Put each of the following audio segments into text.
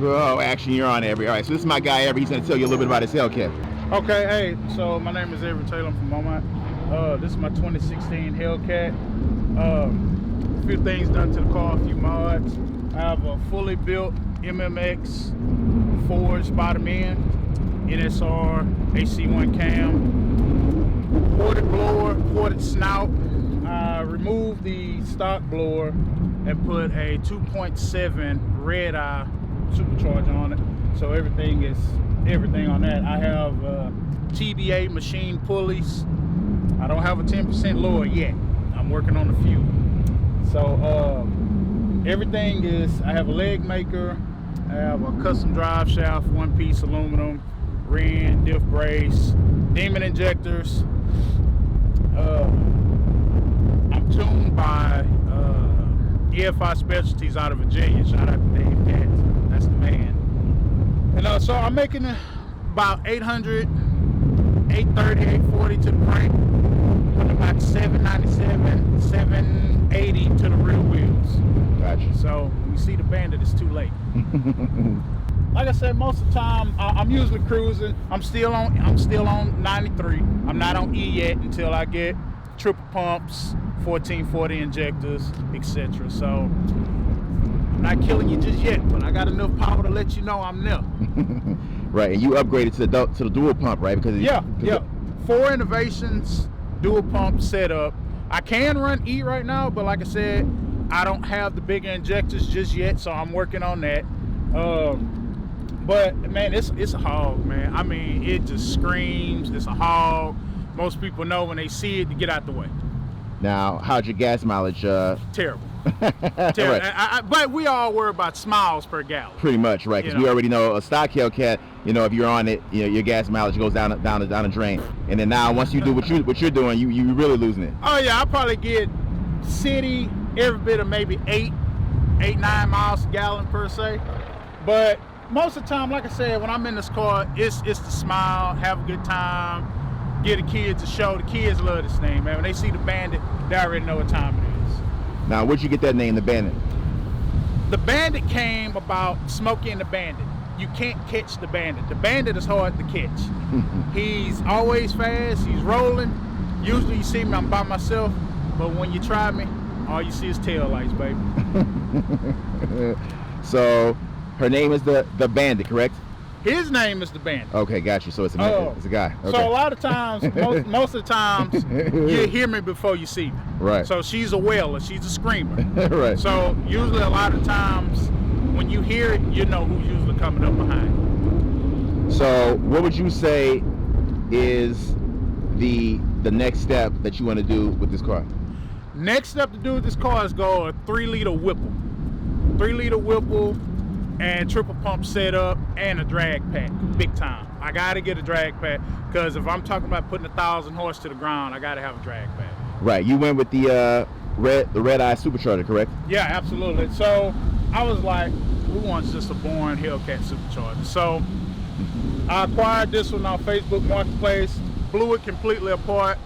Oh, action, you're on, Avery. All right, so this is my guy, Avery. He's going to tell you a little bit about his Hellcat. Okay, hey, so my name is Avery Taylor. I'm from Beaumont. This is my 2016 Hellcat. A few things done to the car, a few mods. I have a fully built MMX forged bottom end, NSR, AC1 cam, ported blower, ported snout. I removed the stock blower and put a 2.7 red eye supercharger on it. So everything on that. I have TBA machine pulleys. I don't have a 10% lower yet. I'm working on a few. So everything is, I have a leg maker, I have a custom drive shaft, one piece aluminum, ring, diff brace, demon injectors. I'm tuned by EFI Specialties out of Virginia. Shout out to Dave Katz. That's the man. And so I'm making about 800, 830, 840 to the crank. Putting about 797, 780 to the rear wheels. Gotcha. So when you see the Bandit, it's too late. Like I said, most of the time I'm usually cruising. I'm still on 93. I'm not on E yet until I get triple pumps, 1440 injectors, etc. So I'm not killing you just yet, but I got enough power to let you know I'm there. Right, and you upgraded to the dual pump, right? Because yeah. 4 Innovations dual pump setup. I can run E right now, but like I said, I don't have the bigger injectors just yet, so I'm working on that. But man, it's a hog, man. I mean, it just screams. It's a hog. Most people know when they see it to get out the way. Now, how's your gas mileage? Terrible. Terrible. Right. But we all worry about smiles per gallon. Pretty much, right? Because we already know a stock Hellcat. You know, if you're on it, you know, your gas mileage goes down the drain. And then now, once you do what you're doing, you really losing it. Oh yeah, I probably get city every bit of maybe 8, 9 miles a gallon per se. But most of the time, like I said, when I'm in this car, it's to smile, have a good time, give the kids a show. The kids love this thing, man. When they see the Bandit, they already know what time it is. Now, where'd you get that name, the Bandit? The Bandit came about Smokey and the Bandit. You can't catch the Bandit. The Bandit is hard to catch. He's always fast. He's rolling. Usually you see me, I'm by myself. But when you try me, all you see is tail lights, baby. So, her name is the Bandit, correct? His name is the Bandit. Okay, got you. So it's a guy. Okay. So a lot of times, most of the times, you hear me before you see me. Right. So she's a wailer. She's a screamer. Right. So usually a lot of times, when you hear it, you know who's usually coming up behind. So what would you say is the next step that you want to do with this car? Next step to do with this car is go a 3-liter Whipple. 3-liter Whipple and triple pump setup and a drag pack, big time. I gotta get a drag pack because if I'm talking about putting 1,000 horse to the ground, I gotta have a drag pack. Right. You went with the red eye supercharger, correct? Yeah, absolutely. So I was like, who wants just a boring Hellcat supercharger? So I acquired this one on Facebook Marketplace, blew it completely apart,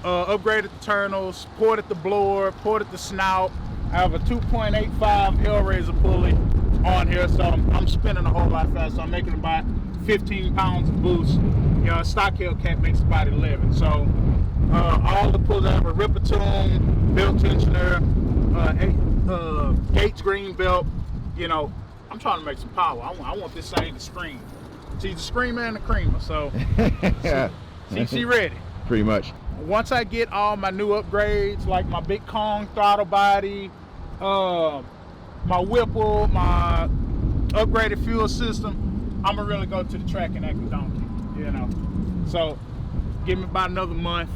upgraded the internals, ported the blower, ported the snout. I have a 2.85 Hellraiser pulley on here, so I'm spinning a whole lot fast. So I'm making about 15 pounds of boost. You know, a stock Hellcat makes about 11. So all the pulleys, I have a ripper tune, belt tensioner, Gates green belt. You know, I'm trying to make some power. I want this thing to scream. She's a screamer and a creamer, so she ready. Pretty much. Once I get all my new upgrades, like my big Kong throttle body, my Whipple, my upgraded fuel system, I'm gonna really go to the track and act a donkey, you know. So give me about another month,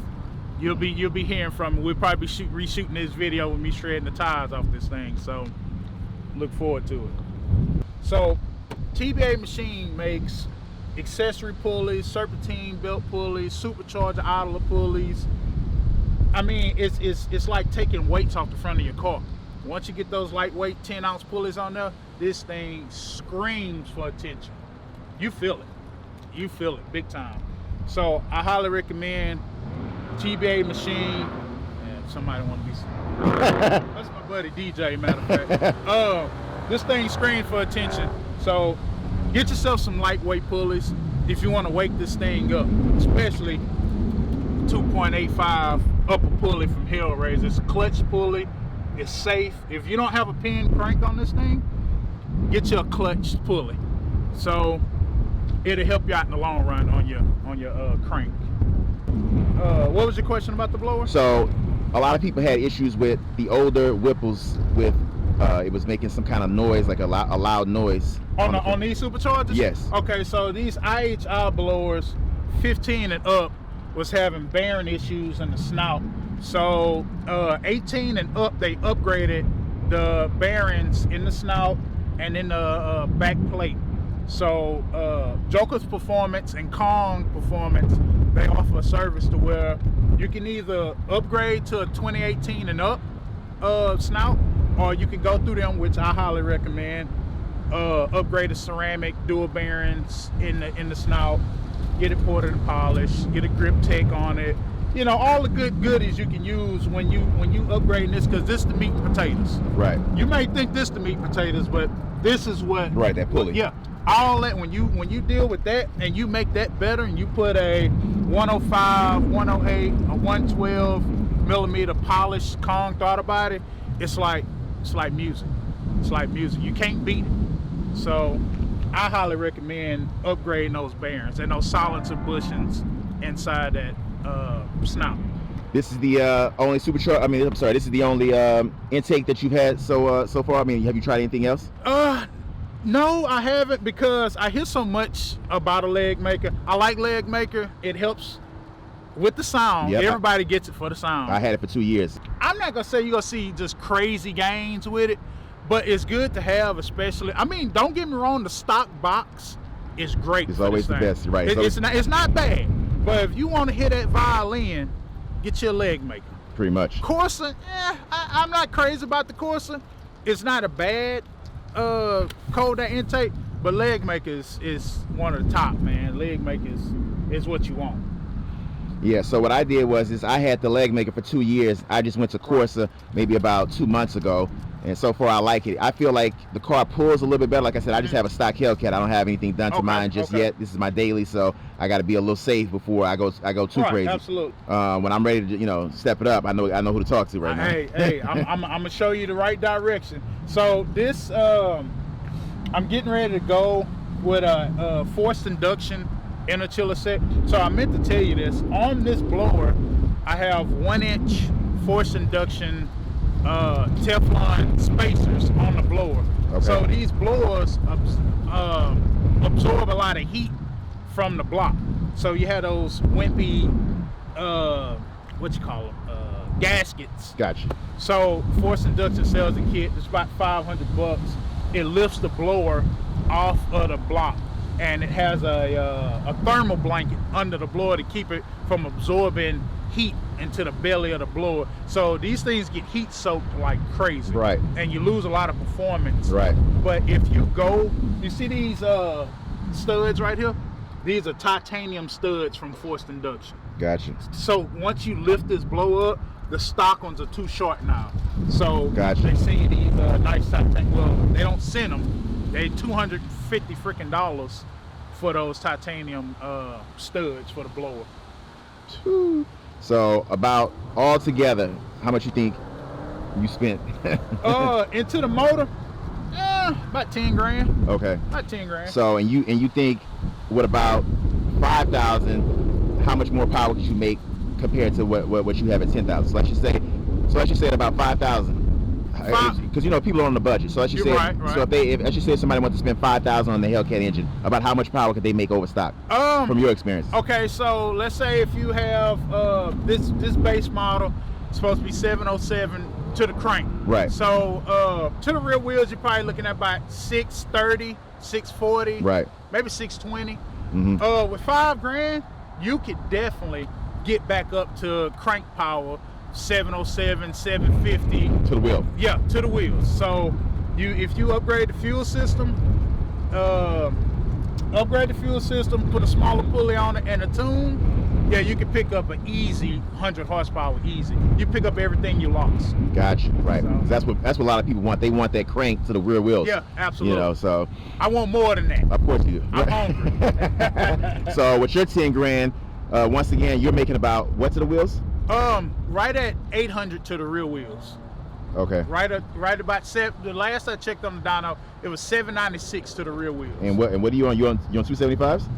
you'll be hearing from me. We'll probably be reshooting this video with me shredding the tires off this thing, so look forward to it. So TBA Machine makes accessory pulleys, serpentine belt pulleys, supercharger idler pulleys. I mean, it's like taking weights off the front of your car. Once you get those lightweight 10-ounce pulleys on there, this thing screams for attention. You feel it. You feel it big time. So I highly recommend TBA Machine. And somebody want to be that's my buddy DJ, matter of fact. This thing screams for attention. So get yourself some lightweight pulleys if you want to wake this thing up, especially 2.85 upper pulley from Hellraiser. It's a clutch pulley. It's safe. If you don't have a pin crank on this thing, get you a clutch pulley. So it'll help you out in the long run on your crank. What was your question about the blower? So a lot of people had issues with the older Whipples with it was making some kind of noise, like a loud noise. On these superchargers? Yes. Okay, so these IHI blowers, 15 and up, was having bearing issues in the snout. So 18 and up, they upgraded the bearings in the snout and in the back plate. So Joker's Performance and Kong Performance, they offer a service to where you can either upgrade to a 2018 and up snout, or you can go through them, which I highly recommend. Upgrade to ceramic, dual bearings in the snout, get it ported and polished, get a grip tech on it. You know, all the good goodies you can use when you upgrading this, because this is the meat and potatoes. Right. You may think this the meat and potatoes, but this is what. Right, that pulley. Yeah. All that, when you deal with that and you make that better, and you put a 105, 108, a 112 millimeter polished Kong throttle body, it's like music. It's like music. You can't beat it. So I highly recommend upgrading those bearings and those silencer bushings inside that snout. This is the only supercharger. I mean, I'm sorry. This is the only intake that you've had so far. I mean, have you tried anything else? No, I haven't, because I hear so much about a leg maker. I like leg maker. It helps with the sound. Yep. Everybody gets it for the sound. I had it for 2 years. I'm not gonna say you're gonna see just crazy gains with it, but it's good to have, especially. I mean, don't get me wrong, the stock box is great. It's always the best, right? It's not bad, but if you want to hit that violin, get your leg maker. Pretty much. Corsa, I'm not crazy about the Corsa. It's not a bad cold air intake, but leg makers is one of the top, man. Leg makers is what you want. Yeah, so what I did was I had the leg maker for 2 years. I just went to Corsa maybe about 2 months ago, and so far I like it. I feel like the car pulls a little bit better. Like I said, I just have a stock Hellcat. I don't have anything done to mine just yet. This is my daily, so I got to be a little safe before I go too crazy. Absolutely. When I'm ready to step it up, I know who to talk to right now. Hey, I'm gonna show you the right direction. So this I'm getting ready to go with a forced induction interchiller set. So I meant to tell you this. On this blower, I have 1-inch forced induction Teflon spacers on the blower. Okay. So these blowers absorb a lot of heat from the block. So you have those wimpy, gaskets. Gotcha. So forced induction sells a kit. It's about $500. It lifts the blower off of the block, and it has a thermal blanket under the blower to keep it from absorbing heat into the belly of the blower. So these things get heat soaked like crazy, right? And you lose a lot of performance, right? But if you see these studs right here? These are titanium studs from forced induction. Gotcha. So once you lift this blower up, the stock ones are too short now. So gotcha. They send you these nice titanium. Well, they don't send them. They $250 freaking for those titanium studs for the blower. So about all together, how much you think you spent? Into the motor, about 10 grand. Okay. About 10 grand. So and you think, what about 5,000? How much more power could you make compared to what you have at 10,000? So let's just say at about 5,000. Because people are on the budget. So let's just say, right. So if let's just say somebody wants to spend 5,000 on the Hellcat engine, about how much power could they make over stock? From your experience. Okay, so let's say if you have this base model, it's supposed to be 707 to the crank. Right. So to the rear wheels, you're probably looking at about 630, 640. Right. Maybe 620. Mm-hmm. With 5 grand, you could definitely get back up to crank power. 707, 750 to the wheel. Yeah, to the wheels. So if you upgrade the fuel system, put a smaller pulley on it and a tune, Yeah, you can pick up an easy 100 horsepower easy. You pick up everything you lost. Gotcha. Right. So, That's what a lot of people want. They want that crank to the rear wheels. Yeah, absolutely. You know, so I want more than that. of course you do. I'm hungry. So with your 10 grand, once again, you're making about what to the wheels? Right at 800 to the rear wheels. Okay. Right about the last I checked on the dyno, it was 796 to the rear wheels. And what are you on? You on 275s?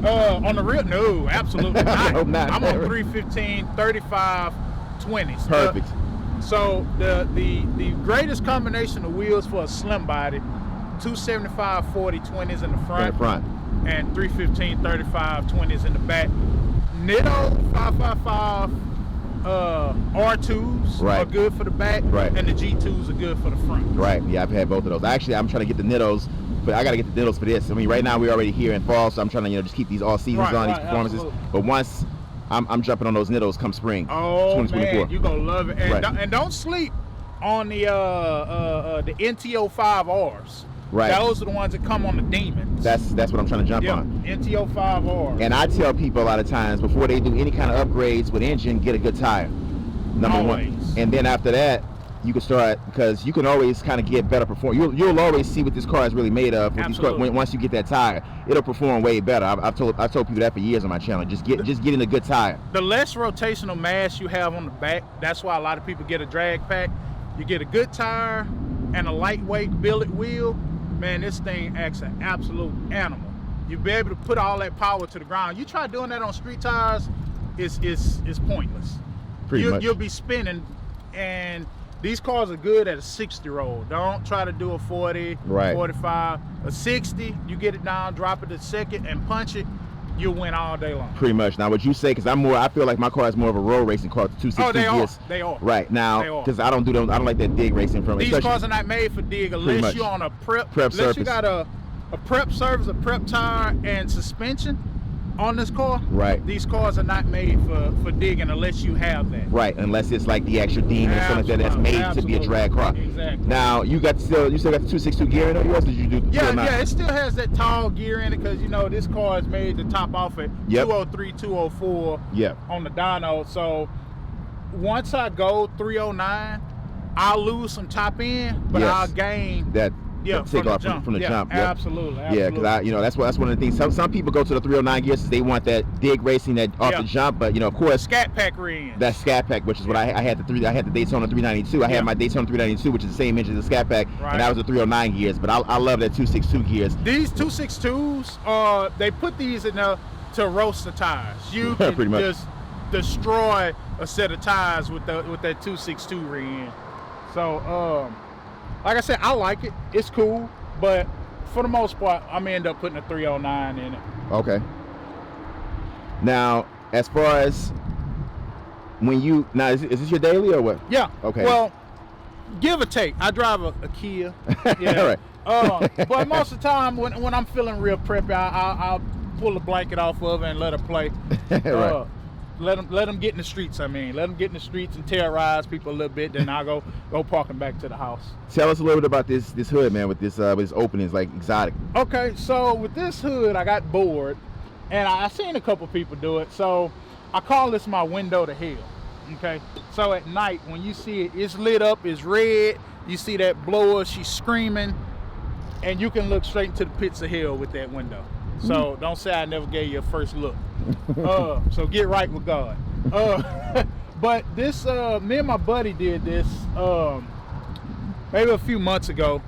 On the rear, no, absolutely not. Hope not. I'm on 315, 35, 20s. Perfect. So the greatest combination of wheels for a slim body, 275 40 20s in the front. In the front. And 315 35 20s in the back. Nitto 555 R2s Right. are good for the back, Right. and the G2s are good for the front. Right. Yeah, I've had both of those. Actually, I'm trying to get the Nittos, but I got to get the Nittos for this. I mean, right now we're already here in fall, so I'm trying to just keep these all seasons Right, on these right, performances. absolutely. But once I'm jumping on those Nittos come spring. Oh 2024. man, you gonna love it. And, Right. don't sleep on the NTO5Rs. Right. Those are the ones that come on the Demons. That's what I'm trying to jump on. NTO5Rs. And I tell people a lot of times before they do any kind of upgrades with engine, get a good tire. Number Always. one. And then after that, you can start, because you can always kind of get better performance. You'll always see what this car is really made of. With these cars, once you get that tire, it'll perform way better. I've told people that for years on my channel. Just getting a good tire. The less rotational mass you have on the back, that's why a lot of people get a drag pack. You get a good tire and a lightweight billet wheel, man, this thing acts an absolute animal. You'll be able to put all that power to the ground. You try doing that on street tires, it's pointless. Pretty much. You'll be spinning, and these cars are good at a 60 roll. Don't try to do a 40, Right. 45. A 60, you get it down, drop it a second, and punch it, you'll win all day long. Pretty much. Now, what you say, because I feel like my car is more of a road racing car, the 262 Oh, they gears. are. They are. Right now, because I don't like that dig racing from it. These cars are not made for dig unless you're on a prep surface. Unless you got a prep surface, a prep tire, and suspension on this car. Right. These cars are not made for digging unless you have that. Right, unless it's like the extra Demon, something like that that's made to be a drag car. Exactly. Now, you still got the 262 gear in it, or did you do? Yeah, it still has that tall gear in it because this car is made to top off at 203, 204 on the dyno. So once I go 309, I'll lose some top end, but I'll gain that. Yeah, take off from the jump. Yep. Absolutely. Yeah, because that's one of the things. Some people go to the 309 gears because they want that dig racing that off the jump, but of course, Scat Pack rims. That Scat Pack, which is what I had I had the Daytona 392. I had my Daytona 392, which is the same engine as the Scat Pack, and that was the 309 gears. But I love that 262 gears. These 262s, they put these in there to roast the tires. You can Pretty much. just destroy a set of tires with that 262 rim. So, like I said, I like it. It's cool, but for the most part, I'm end up putting a 309 in it. Okay. Now, as far as when you is this your daily or what? Yeah. Okay. Well, give or take. I drive a Kia. Yeah. Right. But most of the time, when I'm feeling real preppy, I'll pull the blanket off of it and let her play. Right. Let them get in the streets. Let them get in the streets and terrorize people a little bit. Then I'll go parking back to the house. Tell us a little bit about this hood, man, with this openings, like exotic. Okay, so with this hood, I got bored, and I seen a couple people do it. So I call this my window to hell. Okay, so at night when you see it, it's lit up, it's red. You see that blower, she's screaming, and you can look straight into the pits of hell with that window. So don't say I never gave you a first look. So get right with God. But this, me and my buddy did this maybe a few months ago.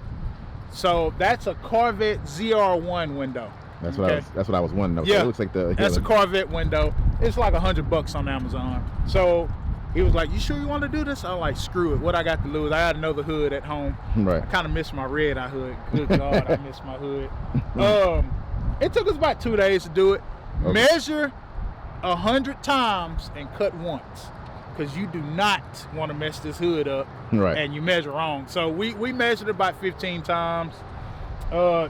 So that's a Corvette ZR1 window. That's what I was wondering. Yeah, it looks like that's a Corvette window. It's like $100 on Amazon. So he was like, "You sure you want to do this?" I'm like, "Screw it. What I got to lose? I got another hood at home." Right. I kind of miss my red eye hood. Good God, I miss my hood. It took us about 2 days to do it. Okay. Measure 100 times and cut once, because you do not want to mess this hood up. Right. And you measure wrong. So we measured it about 15 times.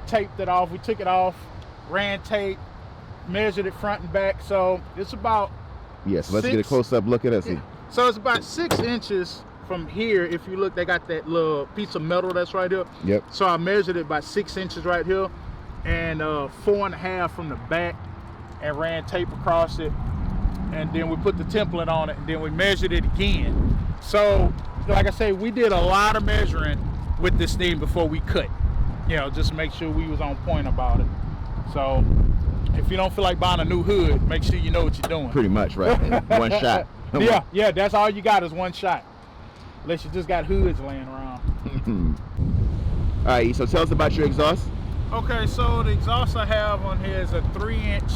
Taped it off. We took it off, ran tape, measured it front and back. So it's about so let's get a close-up look at it. Yeah. So it's about 6 inches from here. If you look, they got that little piece of metal that's right here. Yep. So I measured it about 6 inches right here, and 4.5 from the back, and ran tape across it. and then we put the template on it, and then we measured it again. So, like I say, we did a lot of measuring with this thing before we cut. You know, just to make sure we was on point about it. So, if you don't feel like buying a new hood, make sure you know what you're doing. Pretty much, right? One shot. Yeah, that's all you got is one shot. Unless you just got hoods laying around. All right, so tell us about your exhaust. Okay, so the exhaust I have on here is a 3-inch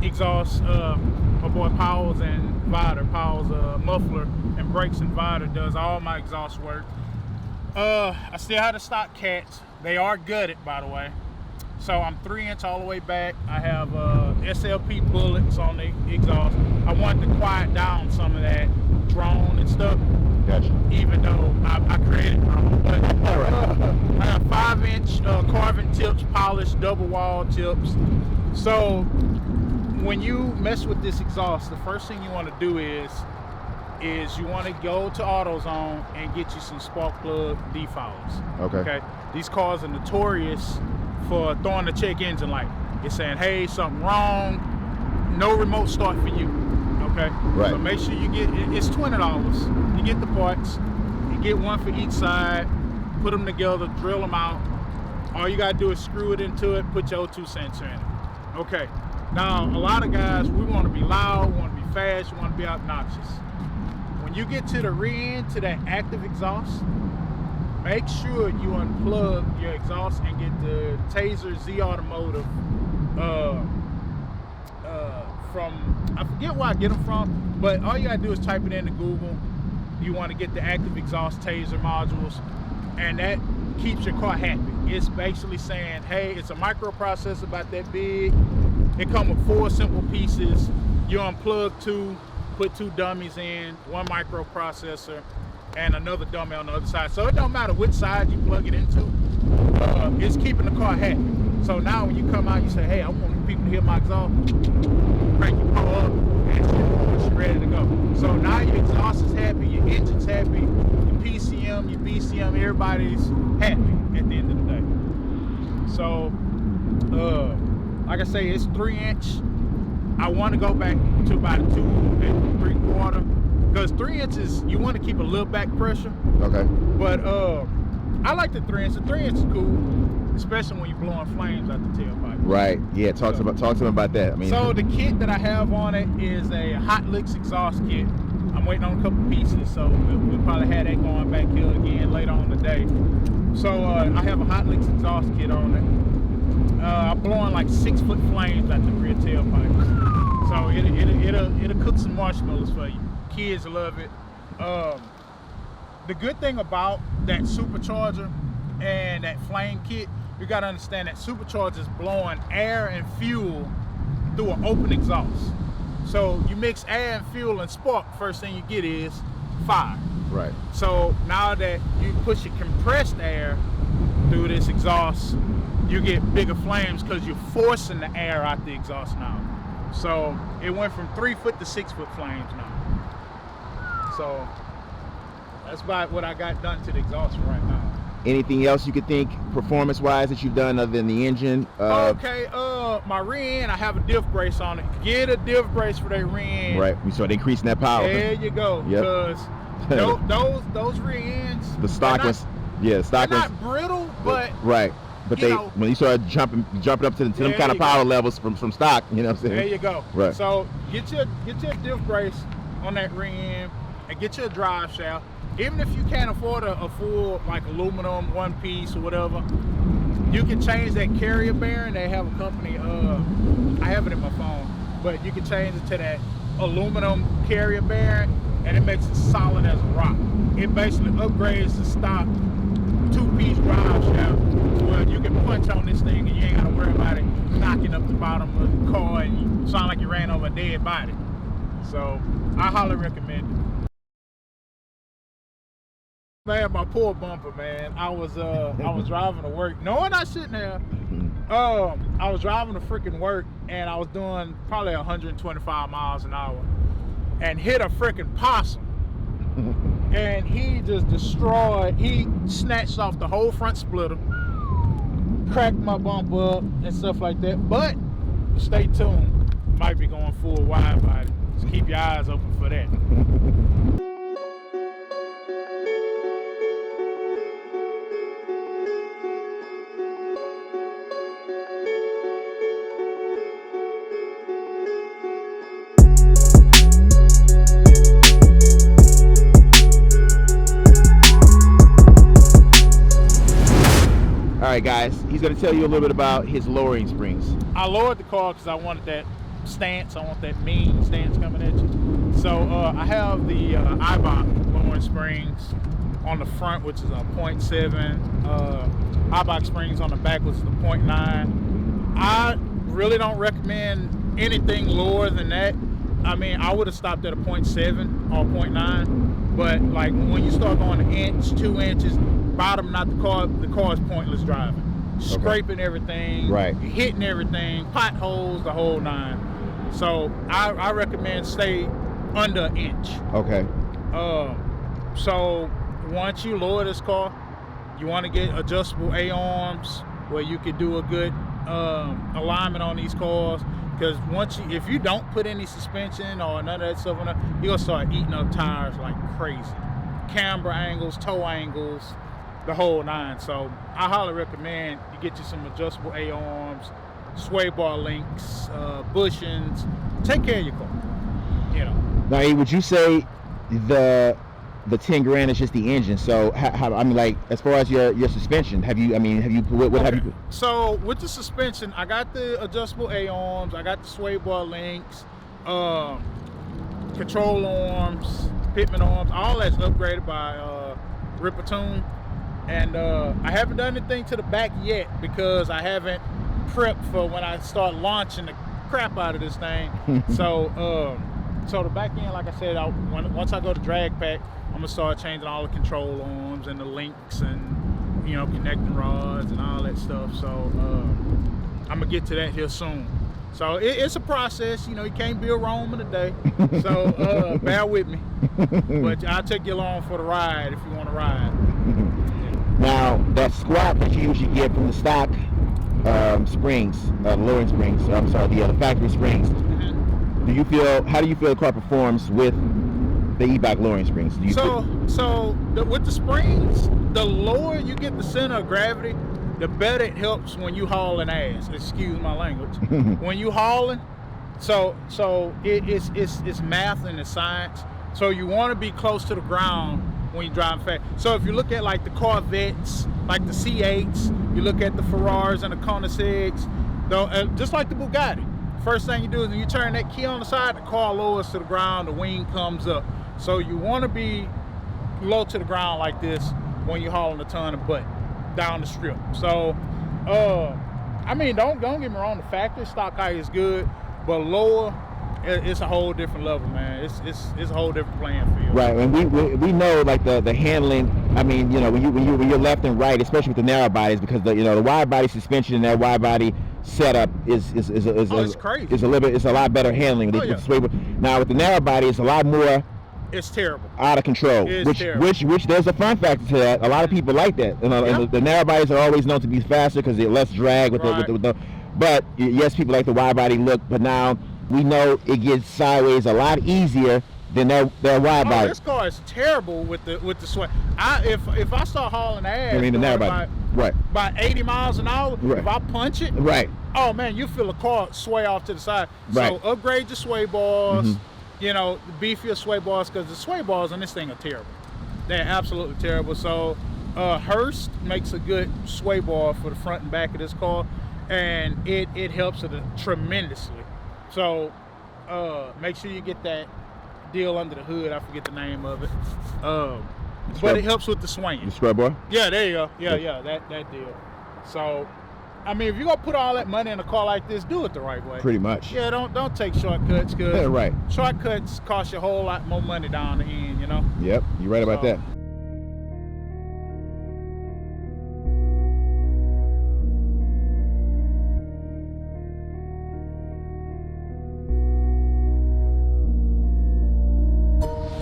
exhaust. My boy Powell's and Vider. Powell's muffler and brakes and Vider does all my exhaust work. I still have the stock cats. They are gutted, by the way. So I'm 3-inch all the way back. I have SLP bullets on the exhaust. I wanted to quiet down some of that drone and stuff. Gotcha. Even though I created my own. But I have 5-inch carbon tips, polished double wall tips. So when you mess with this exhaust, the first thing you want to do is you want to go to AutoZone and get you some spark plug defoulers. Okay. These cars are notorious for throwing the check engine light. It's saying, hey, something wrong, no remote start for you. Okay. Right. So make sure you get, it's $20. You get the parts, you get one for each side, put them together, drill them out. All you gotta do is screw it into it, put your 2 cents in it. Okay. Now, a lot of guys, we want to be loud, we want to be fast, we want to be obnoxious. When you get to the rear end, to that active exhaust, make sure you unplug your exhaust and get the Taser Z Automotive from, I forget where I get them from, but all you gotta do is type it into Google. You want to get the active exhaust Taser modules, and that keeps your car happy. It's basically saying, hey, it's a microprocessor about that big. It comes with 4 simple pieces. You unplug 2, put 2 dummies in, 1 microprocessor, and another dummy on the other side. So it don't matter which side you plug it into, it's keeping the car happy. So now when you come out, you say, hey, I want people to hear my exhaust. Crank your car up, and she's ready to go. So now your exhaust is happy, your engine's happy, your PCM, your BCM, everybody's happy at the end of the day. So, like I say, it's 3-inch. I want to go back to about 2 3/4, because 3 inches, you want to keep a little back pressure. Okay. But I like the 3-inch. The 3-inch is cool, especially when you're blowing flames out the tailpipe. Right. Yeah. Talk to them about that. I mean. So the kit that I have on it is a Hot Licks exhaust kit. I'm waiting on a couple pieces, so we'll probably have that going back here again later on today. So I have a Hot Licks exhaust kit on it. I'm blowing like 6-foot flames out the rear tailpipe. So it'll cook some marshmallows for you. Kids love it. The good thing about that supercharger and that flame kit, you gotta understand that supercharger is blowing air and fuel through an open exhaust. So you mix air and fuel and spark, first thing you get is fire. Right. So now that you push your compressed air through this exhaust, you get bigger flames because you're forcing the air out the exhaust now. So it went from 3-foot to 6-foot flames now. So that's about what I got done to the exhaust right now. Anything else you could think performance-wise that you've done other than the engine? Okay, my rear end, I have a diff brace on it. Get a diff brace for that rear end. Right. We started increasing that power. There you go. Yep. Because those rear ends, the stock ones, yeah, stock they're ones. not brittle, but right. But they, when you start jumping up to them kind of power levels from stock, you know what I'm saying? There you go. Right. So get your diff brace on that rear end and get your drive shaft. Even if you can't afford a full like aluminum one piece or whatever, you can change that carrier bearing. They have a company, I have it in my phone, but you can change it to that aluminum carrier bearing, and it makes it solid as a rock. It basically upgrades the stock 2-piece drive shaft to where you can punch on this thing and you ain't gotta worry about it knocking up the bottom of the car and you sound like you ran over a dead body. So I highly recommend it. Man, my poor bumper, man. I was driving to work, knowing I shouldn't have. I was driving to freaking work and I was doing probably 125 miles an hour and hit a freaking possum. And he just destroyed, he snatched off the whole front splitter, cracked my bumper up and stuff like that. But stay tuned. might be going full wide body. Just keep your eyes open for that. All right, guys, he's going to tell you a little bit about his lowering springs. I lowered the car because I wanted that stance. I want that mean stance coming at you. So I have the IBOC lowering springs on the front, which is a 0.7. IBOC springs on the back, which is the 0.9. I really don't recommend anything lower than that. I mean, I would have stopped at a 0.7 or 0.9, but like when you start going an inch, 2 inches, bottom out the car is pointless driving. Scraping everything, right? You're hitting everything, potholes, the whole nine. So I recommend stay under an inch. Okay. So once you lower this car, you want to get adjustable A-arms where you could do a good alignment on these cars. Because if you don't put any suspension or none of that stuff on it, you're gonna start eating up tires like crazy. Camber angles, toe angles, the whole nine. So I highly recommend you get you some adjustable A-arms, sway bar links, bushings. Take care of your car. You know. Now, would you say the 10 grand is just the engine? So how I mean, like, as far as your suspension, what have you? So with the suspension, I got the adjustable A-arms, I got the sway bar links, control arms, pitman arms, all that's upgraded by Rippertune. And I haven't done anything to the back yet because I haven't prepped for when I start launching the crap out of this thing. So the back end, like I said, once I go to drag pack, I'm gonna start changing all the control arms and the links and, you know, connecting rods and all that stuff. So I'm gonna get to that here soon. So it's a process, you know. You can't build Rome in a day. So bear with me. But I'll take you along for the ride if you want to ride. Now, that squat that you usually get from the stock springs, lowering springs, I'm sorry, the factory springs, how do you feel the car performs with the EBOC lowering springs? With the springs, the lower you get the center of gravity, the better it helps when you hauling ass. Excuse my language. When you hauling, so it's math and it's science. So you want to be close to the ground when you're driving fast. So if you look at like the Corvettes, like the C8s, you look at the Ferraris and the Koenigseggs, just like the Bugatti. First thing you do is when you turn that key on the side, the car lowers to the ground, the wing comes up. So you want to be low to the ground like this when you're hauling a ton of butt down the strip. So, I mean, don't get me wrong, the factory stock height is good, but lower, it's a whole different level, man. It's a whole different playing field. Right, and we know like the handling. I mean, you know, when you're left and right, especially with the narrow bodies, because the wide body suspension and that wide body setup is crazy. It's a lot better handling. Now with the narrow body, it's a lot more. It's terrible. Out of control. Which there's a fun factor to that. A lot of people like that. And the narrow bodies are always known to be faster because they're less drag with the. But yes, people like the wide body look. But now we know it gets sideways a lot easier than their wide body. This car is terrible with the sway. If I start hauling ass, I mean the narrow body. Right. By 80 miles an hour, if I punch it, oh man, you feel the car sway off to the side. So upgrade your sway bars. You know, the beefier sway bars, because the sway bars on this thing are terrible. They're absolutely terrible. So Hurst makes a good sway bar for the front and back of this car, and it helps it tremendously. So make sure you get that deal under the hood. I forget the name of it. But it helps with the swinging. The sway bar? Yeah, there you go. Yeah, that deal. So, I mean, if you're going to put all that money in a car like this, do it the right way. Pretty much. Yeah, don't take shortcuts, because right. Shortcuts cost you a whole lot more money down the end, you know? Yep, you're right about that.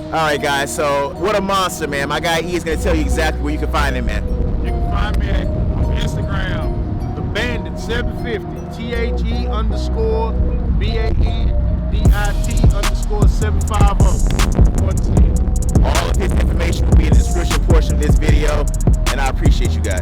All right, guys, so what a monster, man. My guy E is going to tell you exactly where you can find him, man. You can find me on Instagram, The Bandit 750, THE_. BANDIT_750. All of his information will be in the description portion of this video, and I appreciate you guys.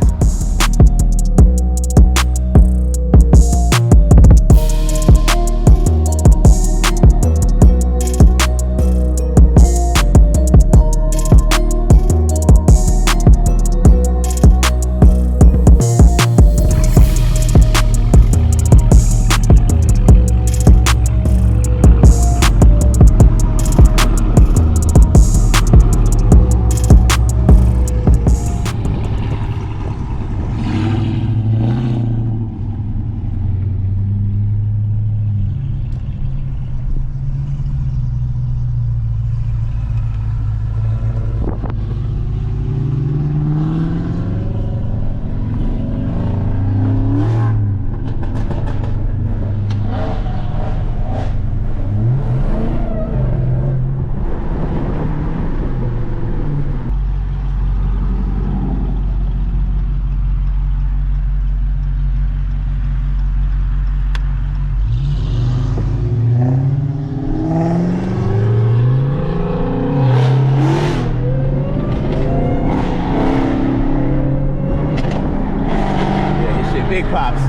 Big pops.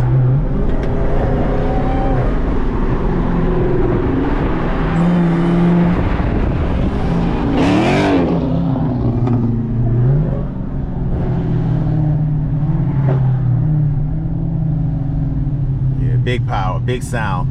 Yeah, big power, big sound.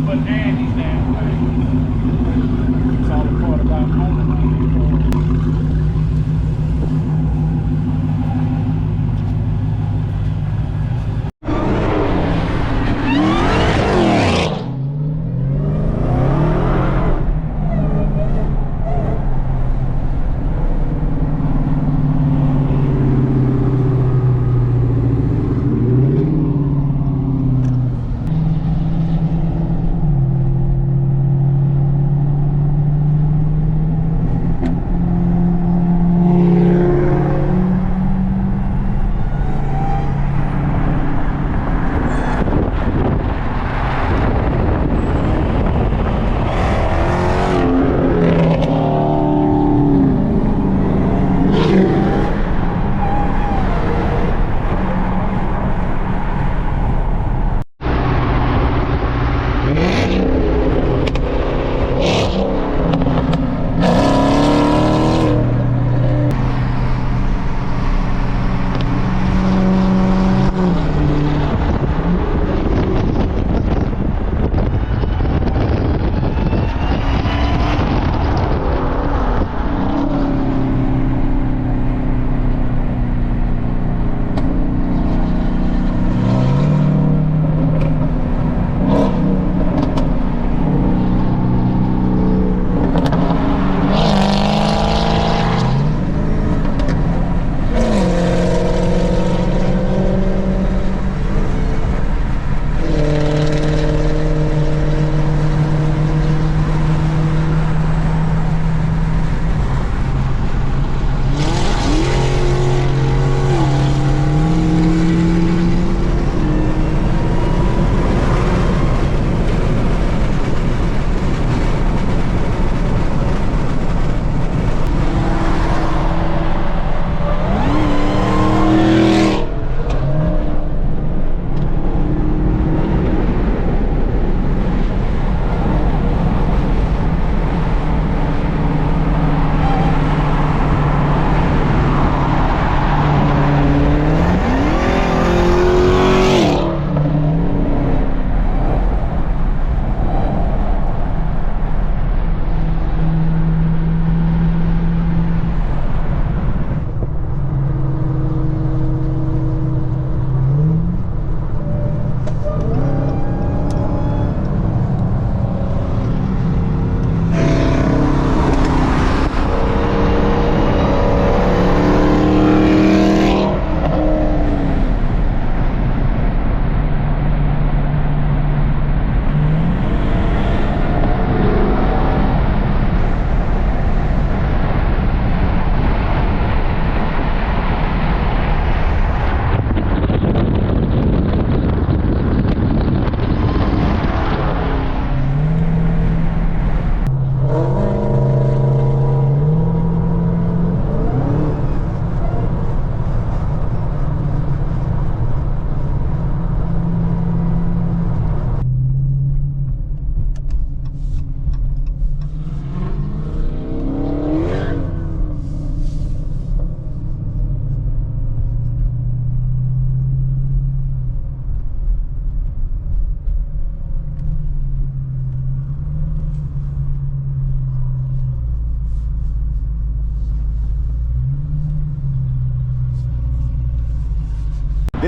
But Andy's damn thing. It's all a part about owning.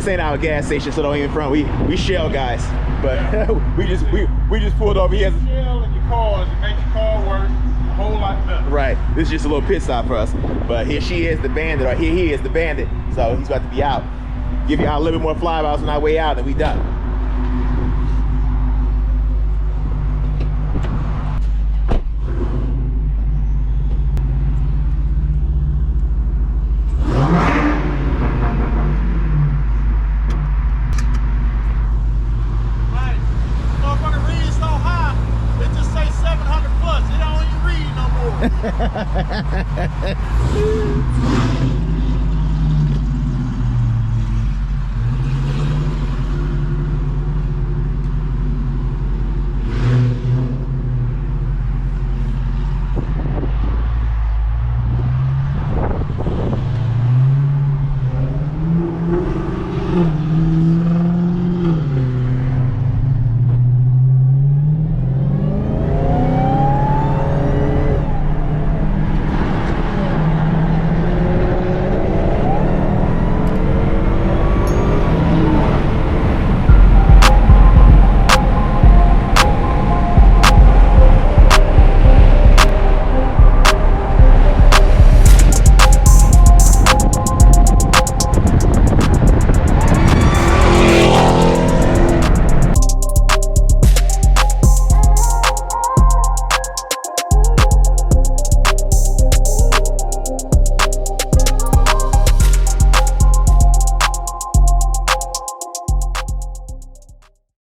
This ain't our gas station, so don't even front. We Shell guys, but we just pulled over. He has Shell in your cars and make your car work a whole lot better. right. This is just a little pit stop for us. But here she is, the bandit, or here he is, the bandit. So he's about to be out. Give y'all a little bit more flybys on our way out, and we done.